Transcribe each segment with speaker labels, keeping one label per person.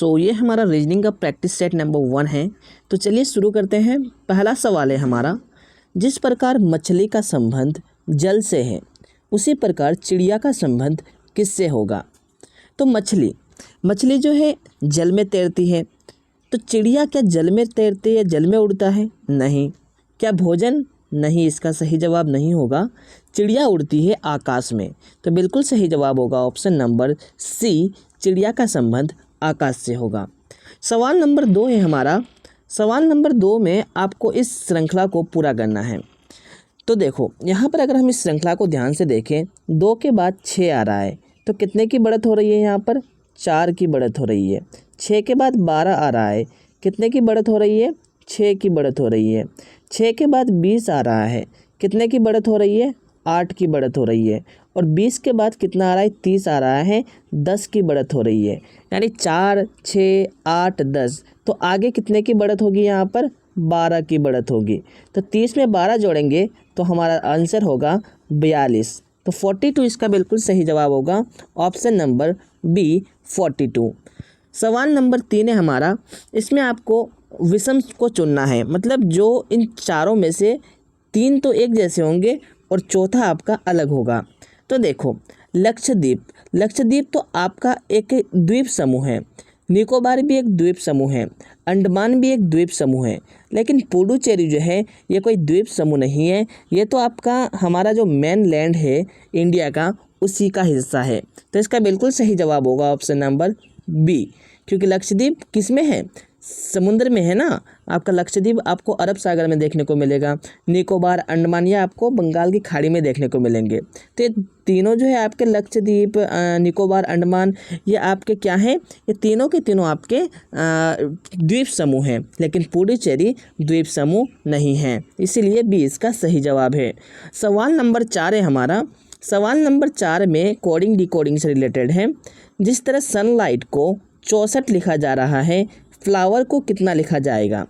Speaker 1: सो ये हमारा रीजनिंग का प्रैक्टिस सेट नंबर 1 है। तो चलिए शुरू करते हैं। पहला सवाल है हमारा, जिस प्रकार मछली का संबंध जल से है उसी प्रकार चिड़िया का संबंध किससे होगा। तो मछली जो है जल में तैरती है, तो चिड़िया क्या जल में तैरती है, जल में उड़ता है? नहीं। क्या भोजन? नहीं, इसका सही जवाब नहीं होगा। चिड़िया उड़ती है आकाश में। तो बिल्कुल सही जवाब होगा ऑप्शन नंबर सी, चिड़िया का संबंध आकाश से होगा। सवाल नंबर 2 है हमारा। सवाल नंबर 2 में आपको इस श्रृंखला को पूरा करना है। तो देखो यहाँ पर अगर हम इस श्रृंखला को ध्यान से देखें, 2 के बाद 6 आ रहा है, तो कितने की बढ़त हो रही है? यहाँ पर 4 की बढ़त हो रही है। 6 के बाद 12 आ रहा है, कितने की बढ़त हो रही है? 6 की बढ़त हो रही है। 6 के बाद 20 आ रहा है, कितने की बढ़त हो रही है? 8 की बढ़त हो रही है। और 20 के बाद कितना आ रहा है? 30 आ रहा है, 10 की बढ़त हो रही है। यानी 4, 6, 8, 10, तो आगे कितने की बढ़त होगी? यहाँ पर 12 की बढ़त होगी। तो 30 में 12 जोड़ेंगे तो हमारा आंसर होगा 42। तो 42 इसका बिल्कुल सही जवाब होगा, ऑप्शन नंबर बी 42। सवाल नंबर 3 है हमारा। इसमें आपको विषम को चुनना है, मतलब जो इन चारों में से 3 तो एक जैसे होंगे और चौथा आपका अलग होगा। तो देखो लक्षद्वीप तो आपका एक द्वीप समूह है, निकोबार भी एक द्वीप समूह है, अंडमान भी एक द्वीप समूह है, लेकिन पुडुचेरी जो है ये कोई द्वीप समूह नहीं है। ये तो आपका हमारा जो मेन लैंड है इंडिया का, उसी का हिस्सा है। तो इसका बिल्कुल सही जवाब होगा ऑप्शन नंबर बी, क्योंकि लक्षद्वीप किस में है? समुद्र में है ना। आपका लक्षद्वीप आपको अरब सागर में देखने को मिलेगा, निकोबार, अंडमान ये आपको बंगाल की खाड़ी में देखने को मिलेंगे। तो ये तीनों जो है आपके लक्षद्वीप, निकोबार, अंडमान, ये आपके क्या हैं? ये तीनों के तीनों आपके द्वीप समूह हैं, लेकिन पुडुचेरी द्वीप समूह नहीं है, इसीलिए बी इसका सही जवाब है। सवाल नंबर 4 है हमारा। सवाल नंबर 4 में कोडिंग डिकोडिंग से रिलेटेड है। जिस तरह सनलाइट को 64 लिखा जा रहा है, फ्लावर को कितना लिखा जाएगा?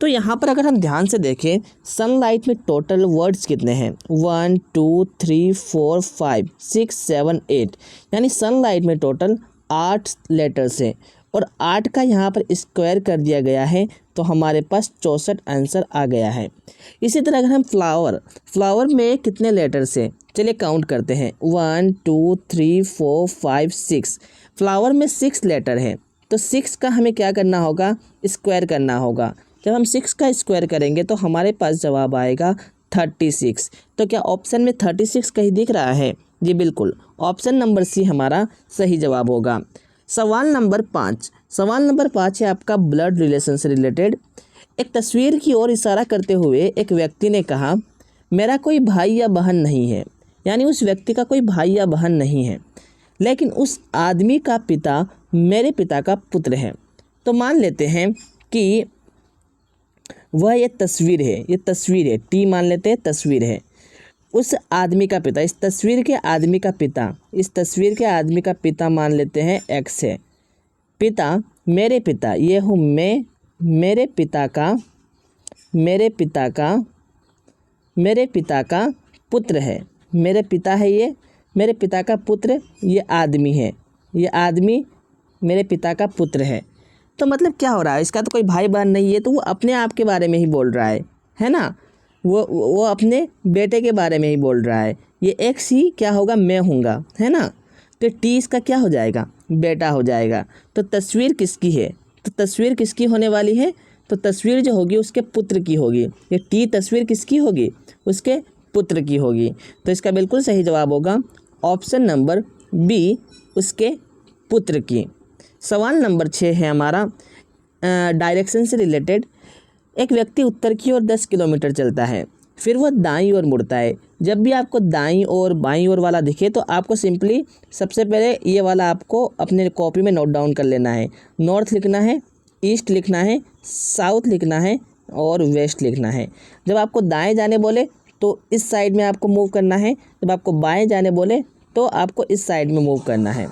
Speaker 1: तो यहाँ पर अगर हम ध्यान से देखें, सनलाइट में टोटल वर्ड्स कितने हैं? 1 2 3 4 5 6 7 8, यानी सनलाइट में टोटल 8 लेटर्स हैं और 8 का यहाँ पर स्क्वायर कर दिया गया है, तो हमारे पास 64 आंसर आ गया है। इसी तरह अगर हम फ्लावर में कितने लेटर्स हैं, चलिए काउंट करते हैं। 1 2 3 4 5 6, फ्लावर में 6 लेटर हैं, तो 6 का हमें क्या करना होगा? स्क्वायर करना होगा। जब हम 6 का स्क्वायर करेंगे तो हमारे पास जवाब आएगा 36। तो क्या ऑप्शन में 36 कहीं दिख रहा है? जी बिल्कुल, ऑप्शन नंबर सी हमारा सही जवाब होगा। सवाल नंबर 5। सवाल नंबर 5 है आपका ब्लड रिलेशन से रिलेटेड। एक तस्वीर की ओर इशारा करते हुए एक व्यक्ति ने कहा, मेरा कोई भाई या बहन नहीं है। यानी उस व्यक्ति का कोई भाई या बहन नहीं है, लेकिन उस आदमी का पिता मेरे पिता का पुत्र है। तो मान लेते हैं कि वह ये तस्वीर है, टी मान लेते हैं, तस्वीर है। उस आदमी का पिता, इस तस्वीर के आदमी का पिता मान लेते हैं एक्स है। पिता, मेरे पिता, ये हूँ मैं, मेरे पिता का पुत्र है। मेरे पिता है ये, मेरे पिता का पुत्र ये आदमी है, ये आदमी मेरे पिता का पुत्र है। तो मतलब क्या हो रहा है? इसका तो कोई भाई बहन नहीं है, तो वो अपने आप के बारे में ही बोल रहा है ना। वो अपने बेटे के बारे में ही बोल रहा है। ये एक्स ही क्या होगा? मैं हूँगा, है ना। तो टी इसका क्या हो जाएगा? बेटा हो जाएगा। तो तस्वीर किसकी है? तो तस्वीर किसकी होने वाली है? तो तस्वीर जो होगी उसके पुत्र की होगी। ये टी तस्वीर किसकी होगी? उसके पुत्र की होगी। तो इसका बिल्कुल सही जवाब होगा ऑप्शन नंबर बी, उसके पुत्र की। सवाल नंबर 6 है हमारा डायरेक्शन से रिलेटेड। एक व्यक्ति उत्तर की ओर 10 किलोमीटर चलता है, फिर वह दाईं ओर मुड़ता है। जब भी आपको दाईं ओर बाईं ओर वाला दिखे तो आपको सिंपली सबसे पहले ये वाला आपको अपने कॉपी में नोट डाउन कर लेना है। नॉर्थ लिखना है, ईस्ट लिखना है, साउथ लिखना है और वेस्ट लिखना है। जब आपको दाएँ जाने बोले तो इस साइड में आपको मूव करना है, जब आपको बाएँ जाने बोले तो आपको इस साइड में मूव करना है।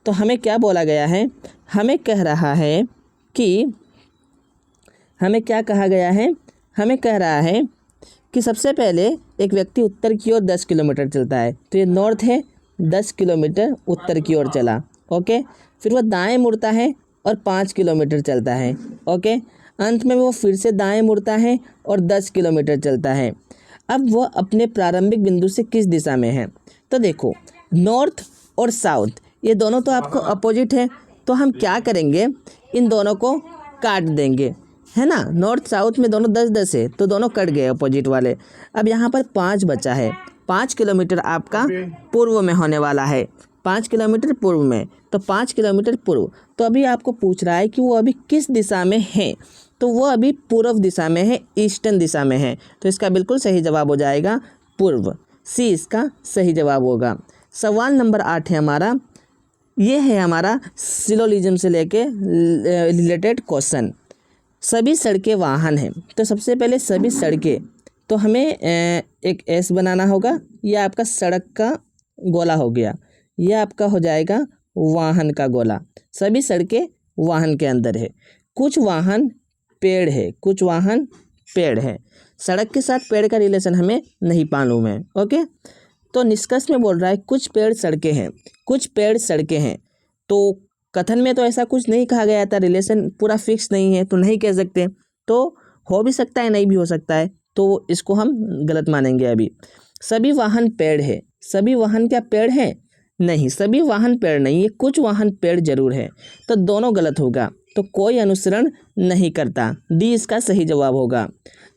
Speaker 1: तो हमें क्या बोला गया है? हमें कह रहा है कि हमें क्या कहा गया है? हमें कह रहा है कि सबसे पहले एक व्यक्ति उत्तर की ओर 10 किलोमीटर चलता है, तो ये नॉर्थ है, 10 किलोमीटर उत्तर की ओर चला, ओके। फिर वह दाएं मुड़ता है और 5 किलोमीटर चलता है। ओके, अंत में वो फिर से दाएं मुड़ता है और 10 किलोमीटर चलता है। अब वह अपने प्रारंभिक बिंदु से किस दिशा में है? तो देखो, नॉर्थ और साउथ ये दोनों तो आपको अपोजिट है, तो हम क्या करेंगे, इन दोनों को काट देंगे, है ना। नॉर्थ साउथ में दोनों 10-10 है, तो दोनों कट गए अपोजिट वाले। अब यहाँ पर 5 बचा है। 5 किलोमीटर आपका पूर्व में होने वाला है, 5 किलोमीटर पूर्व में, तो 5 किलोमीटर पूर्व। तो अभी आपको पूछ रहा है कि वो अभी किस दिशा में है, तो वो अभी पूर्व दिशा में है, ईस्टर्न दिशा में है। तो इसका बिल्कुल सही जवाब हो जाएगा पूर्व, सी इसका सही जवाब होगा। सवाल नंबर 8 है हमारा, ये है हमारा सिलोजिज्म से लेके रिलेटेड क्वेश्चन। सभी सड़कें वाहन हैं, तो सबसे पहले सभी सड़कें, तो हमें एक एस बनाना होगा। यह आपका सड़क का गोला हो गया, यह आपका हो जाएगा वाहन का गोला। सभी सड़कें वाहन के अंदर है। कुछ वाहन पेड़ है, कुछ वाहन पेड़ है। सड़क के साथ पेड़ का रिलेशन हमें नहीं मालूम है। ओके, तो निष्कर्ष में बोल रहा है कुछ पेड़ सड़कें हैं, कुछ पेड़ सड़कें हैं। तो कथन में तो ऐसा कुछ नहीं कहा गया था, रिलेशन पूरा फिक्स नहीं है, तो नहीं कह सकते। तो हो भी सकता है, नहीं भी हो सकता है, तो इसको हम गलत मानेंगे। अभी सभी वाहन पेड़ है, सभी वाहन क्या पेड़ है? नहीं, सभी वाहन पेड़ नहीं है, कुछ वाहन पेड़ जरूर है, तो दोनों गलत होगा। तो कोई अनुसरण नहीं करता, डी इसका सही जवाब होगा।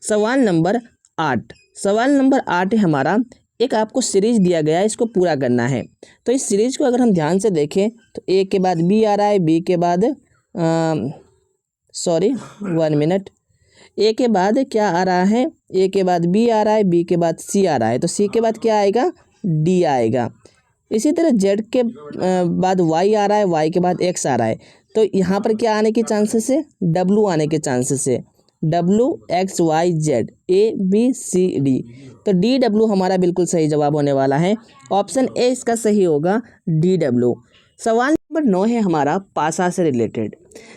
Speaker 1: सवाल नंबर 8, सवाल नंबर 8 है हमारा, एक आपको सीरीज दिया गया है, इसको पूरा करना है। तो इस सीरीज को अगर हम ध्यान से देखें तो ए के बाद बी आ रहा है, बी के बाद 1 मिनट, ए के बाद क्या आ रहा है, ए के बाद बी आ रहा है, बी के बाद सी आ रहा है, तो सी के बाद क्या आएगा, डी आएगा। इसी तरह जेड के बाद वाई आ रहा है, वाई के बाद एक्स आ रहा है, तो यहाँ पर क्या आने के चांसेस है, डब्लू आने के चांसेस है। W X Y Z A B C D, तो डी डब्लू हमारा बिल्कुल सही जवाब होने वाला है। ऑप्शन ए इसका सही होगा, डी डब्लू। सवाल नंबर 9 है हमारा पासा से रिलेटेड।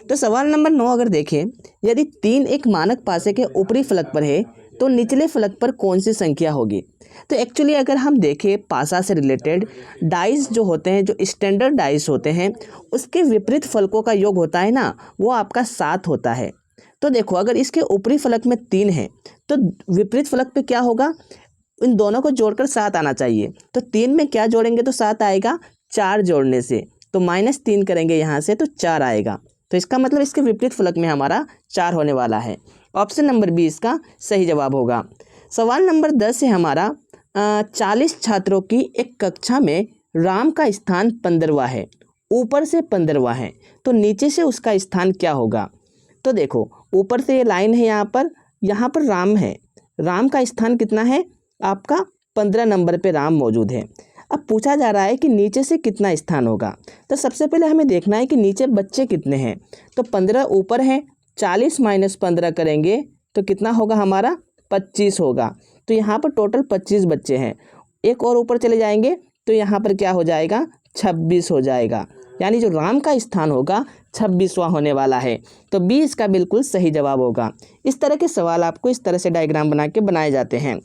Speaker 1: तो सवाल नंबर 9 अगर देखें, यदि 3 एक मानक पासे के ऊपरी फलक पर है तो निचले फलक पर कौन सी संख्या होगी? तो एक्चुअली अगर हम देखें पासा से रिलेटेड, डाइस जो होते हैं, जो स्टैंडर्ड डाइस होते हैं, उसके विपरीत फलकों का योग होता है ना, वो आपका 7 होता है। तो देखो, अगर इसके ऊपरी फलक में 3 है तो विपरीत फलक पे क्या होगा, इन दोनों को जोड़कर 7 आना चाहिए। तो 3 में क्या जोड़ेंगे तो 7 आएगा, 4 जोड़ने से, तो -3 करेंगे यहाँ से तो 4 आएगा। तो इसका मतलब इसके विपरीत फलक में हमारा 4 होने वाला है। ऑप्शन नंबर बी इसका सही जवाब होगा। सवाल नंबर 10 है हमारा, 40 छात्रों की एक कक्षा में राम का स्थान 15वां है, ऊपर से 15वां है, तो नीचे से उसका स्थान क्या होगा? तो देखो, ऊपर से ये लाइन है, यहाँ पर राम है, राम का स्थान कितना है आपका, 15 नंबर पे राम मौजूद है। अब पूछा जा रहा है कि नीचे से कितना स्थान होगा। तो सबसे पहले हमें देखना है कि नीचे बच्चे कितने हैं। तो 15 ऊपर है, 40 - 15 करेंगे तो कितना होगा हमारा, 25 होगा। तो यहाँ पर टोटल 25 बच्चे हैं। एक और ऊपर चले जाएंगे तो यहाँ पर क्या हो जाएगा, 26 हो जाएगा। यानी जो राम का स्थान होगा 26वां होने वाला है। तो बी इसका बिल्कुल सही जवाब होगा। इस तरह के सवाल आपको इस तरह से डायग्राम बना के बनाए जाते हैं।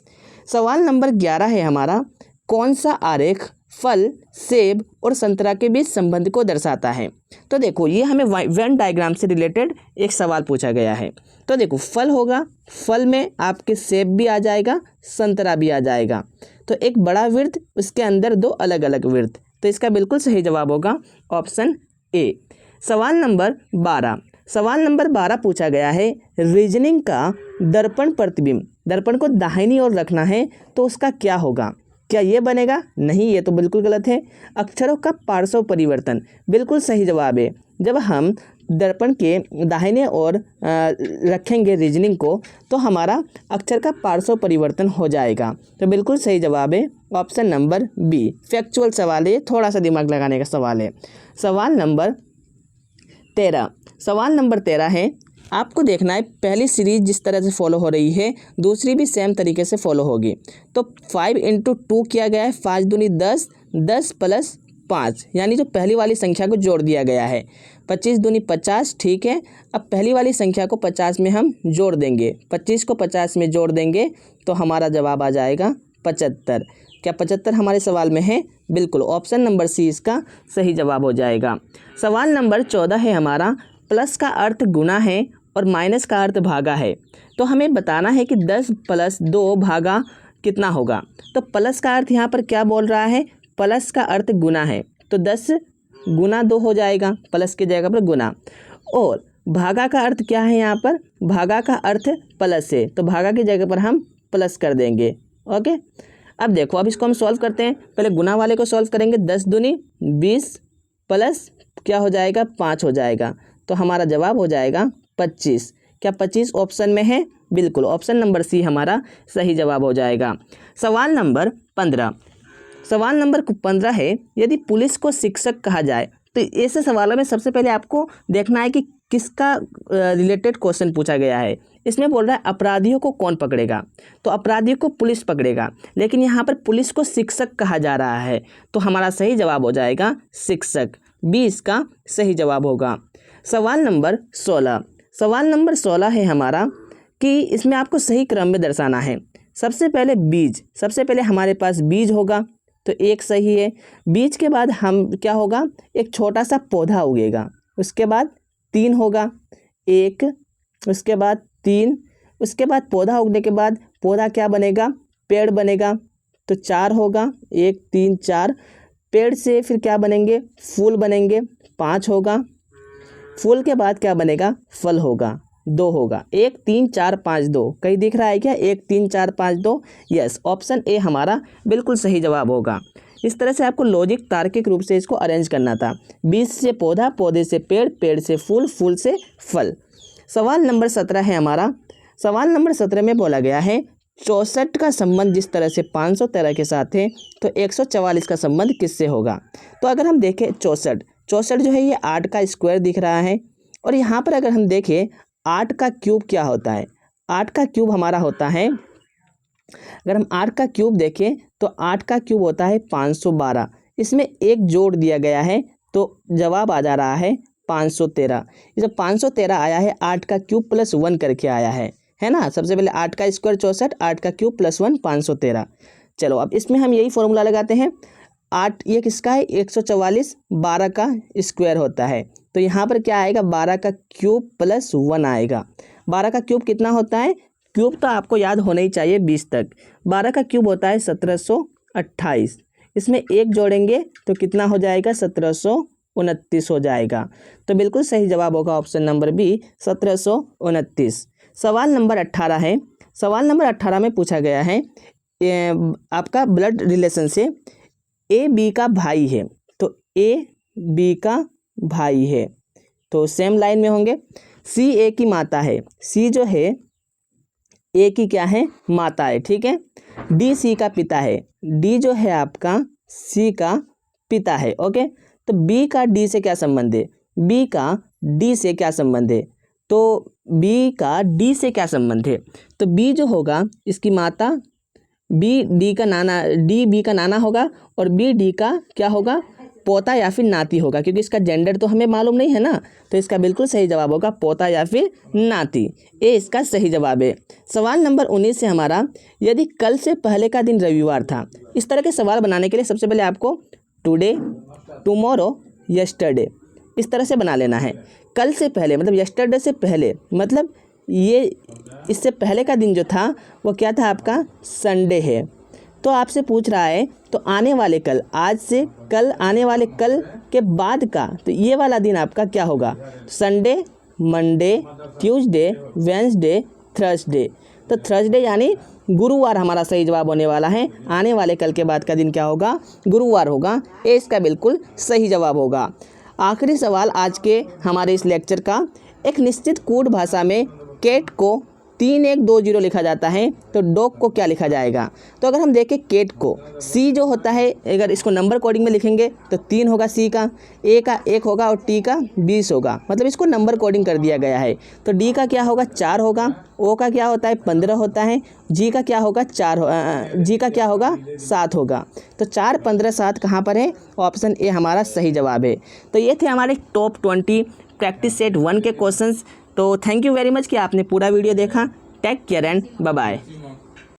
Speaker 1: सवाल नंबर 11 है हमारा, कौन सा आरेख फल, सेब और संतरा के बीच संबंध को दर्शाता है? तो देखो, ये हमें वेन डायग्राम से रिलेटेड एक सवाल पूछा गया है। तो देखो, फल होगा, फल में आपके सेब भी आ जाएगा, संतरा भी आ जाएगा, तो एक बड़ा वृत्त, उसके अंदर 2 अलग अलग वृत्त, तो इसका बिल्कुल सही जवाब होगा ऑप्शन ए। सवाल नंबर 12, सवाल नंबर 12 पूछा गया है, रीजनिंग का दर्पण प्रतिबिंब, दर्पण को दाहिनी ओर रखना है तो उसका क्या होगा? क्या ये बनेगा? नहीं, ये तो बिल्कुल गलत है। अक्षरों का पार्श्व परिवर्तन, बिल्कुल सही जवाब है। जब हम दर्पण के दाहिने ओर रखेंगे रीजनिंग को, तो हमारा अक्षर का पार्श्व परिवर्तन हो जाएगा। तो बिल्कुल सही जवाब है ऑप्शन नंबर बी। फैक्चुअल सवाल है, थोड़ा सा दिमाग लगाने का सवाल है। सवाल नंबर 13, सवाल नंबर 13 है, आपको देखना है पहली सीरीज जिस तरह से फॉलो हो रही है, दूसरी भी सेम तरीके से फॉलो होगी। तो 5 × 2 किया गया है, 5 दूनी 10, 10 + 5, यानी जो पहली वाली संख्या को जोड़ दिया गया है। 25 दूनी 50, ठीक है। अब पहली वाली संख्या को 50 में हम जोड़ देंगे, 25 को 50 में जोड़ देंगे तो हमारा जवाब आ जाएगा 75। क्या 75 हमारे सवाल में है? बिल्कुल, ऑप्शन नंबर सी इसका सही जवाब हो जाएगा। सवाल नंबर 14 है हमारा, प्लस का अर्थ गुना है और माइनस का अर्थ भागा है, तो हमें बताना है कि 10 + 2 भागा कितना होगा। तो प्लस का अर्थ यहाँ पर क्या बोल रहा है, प्लस का अर्थ गुना है, तो 10 गुना 2 हो जाएगा, प्लस की जगह पर गुना। और भागा का अर्थ क्या है, यहाँ पर भागा का अर्थ प्लस है, तो भागा की जगह पर हम प्लस कर देंगे। ओके, अब देखो, अब इसको हम सॉल्व करते हैं। पहले गुना वाले को सॉल्व करेंगे, 10 दूनी 20 प्लस क्या हो जाएगा, 5 हो जाएगा, तो हमारा जवाब हो जाएगा 25। क्या 25 ऑप्शन में है? बिल्कुल, ऑप्शन नंबर सी हमारा सही जवाब हो जाएगा। सवाल नंबर 15। सवाल नंबर 15 है, यदि पुलिस को शिक्षक कहा जाए, तो ऐसे सवालों में सबसे पहले आपको देखना है कि किसका रिलेटेड क्वेश्चन पूछा गया है। इसमें बोल रहा है अपराधियों को कौन पकड़ेगा, तो अपराधियों को पुलिस पकड़ेगा, लेकिन यहाँ पर पुलिस को शिक्षक कहा जा रहा है, तो हमारा सही जवाब हो जाएगा शिक्षक। 20 का सही जवाब होगा। सवाल नंबर 16। सवाल नंबर 16 है हमारा कि इसमें आपको सही क्रम में दर्शाना है। सबसे पहले बीज, सबसे पहले हमारे पास बीज होगा, तो 1 सही है। बीज के बाद हम क्या होगा, एक छोटा सा पौधा उगेगा, उसके बाद 3 होगा, 1, उसके बाद 3, उसके बाद पौधा उगने के बाद पौधा क्या बनेगा, पेड़ बनेगा, तो 4 होगा, 1 3 4। पेड़ से फिर क्या बनेंगे, फूल बनेंगे, 5 होगा। फूल के बाद क्या बनेगा, फल होगा, 2 होगा। 1 3 4 5 2, कहीं दिख रहा है क्या, 1 3 4 5 2? यस, ऑप्शन ए हमारा बिल्कुल सही जवाब होगा। इस तरह से आपको लॉजिक तार्किक रूप से इसको अरेंज करना था। बीज से पौधा, पौधे से पेड़, पेड़ से फूल, फूल से फल। सवाल नंबर 17 है हमारा। सवाल नंबर 17 में बोला गया है 64 का संबंध जिस तरह से 513 के साथ है, तो 144 का संबंध किससे होगा। तो अगर हम देखें 64 जो है ये 8 का स्क्वायर दिख रहा है, और यहाँ पर अगर हम देखें 8 का क्यूब क्या होता है, 8 का क्यूब हमारा होता है, अगर हम 8 का क्यूब देखें तो 8 का क्यूब होता है 512। इसमें एक जोड़ दिया गया है, तो जवाब आ जा रहा है 513। ये जब 513 आया है, 8 का क्यूब प्लस 1 करके आया है ना। सबसे पहले 8 का स्क्वायर 64, 8 का क्यूब प्लस 1 513। चलो अब इसमें हम यही फॉर्मूला लगाते हैं। 8 ये किसका है, 144, 12 का स्क्वायर होता है, तो यहाँ पर क्या आएगा, 12 का क्यूब प्लस 1 आएगा। 12 का क्यूब कितना होता है, क्यूब तो आपको याद होना ही चाहिए 20 तक। 12 का क्यूब होता है 1728। इसमें 1 जोड़ेंगे तो कितना हो जाएगा, 1729 हो जाएगा। तो बिल्कुल सही जवाब होगा ऑप्शन नंबर बी, 1729। सवाल नंबर 18 है। सवाल नंबर 18 में पूछा गया है आपका ब्लड रिलेशन से ए बी का भाई है, तो ए बी का भाई है, तो सेम लाइन में होंगे। सी ए की माता है, सी जो है ए की क्या है, माता है, ठीक है। डी सी का पिता है, डी जो है आपका सी का पिता है, ओके। तो बी का डी से क्या संबंध है, बी का डी से क्या संबंध है, तो बी का डी से क्या संबंध है, तो बी जो होगा इसकी माता, बी डी का नाना, डी बी का नाना होगा, और बी डी का क्या होगा, पोता या फिर नाती होगा, क्योंकि इसका जेंडर तो हमें मालूम नहीं है ना, तो इसका बिल्कुल सही जवाब होगा पोता या फिर नाती। ए इसका सही जवाब है। सवाल नंबर 19 से हमारा, यदि कल से पहले का दिन रविवार था। इस तरह के सवाल बनाने के लिए सबसे पहले आपको टुडे, टुमारो, यस्टरडे इस तरह से बना लेना है। कल से पहले मतलब यस्टरडे से पहले, मतलब ये इससे पहले का दिन जो था वो क्या था, आपका संडे है। तो आपसे पूछ रहा है तो आने वाले कल, आज से कल आने वाले कल के बाद का, तो ये वाला दिन आपका क्या होगा, Sunday, Monday, Tuesday, Wednesday, Thursday. तो थर्सडे यानी गुरुवार हमारा सही जवाब होने वाला है। आने वाले कल के बाद का दिन क्या होगा, गुरुवार होगा। ए इसका बिल्कुल सही जवाब होगा। आखिरी सवाल आज के हमारे इस लेक्चर का, एक निश्चित कोड भाषा में कैट को 3120 लिखा जाता है, तो डॉग को क्या लिखा जाएगा। तो अगर हम देखें कैट को, सी जो होता है, अगर इसको नंबर कोडिंग में लिखेंगे तो 3 होगा सी का, ए का 1 होगा और टी का 20 होगा, मतलब इसको नंबर कोडिंग कर दिया गया है। तो डी का क्या होगा, 4 होगा, ओ का क्या होता है 15 होता है, जी का क्या होगा जी का क्या होगा 7 होगा। तो 4 15 7 कहाँ पर है, ऑप्शन ए हमारा सही जवाब है। तो ये थे हमारे टॉप 20 प्रैक्टिस सेट 1 के क्वेश्चंस। तो थैंक यू वेरी मच कि आपने पूरा वीडियो देखा। Take care and bye bye.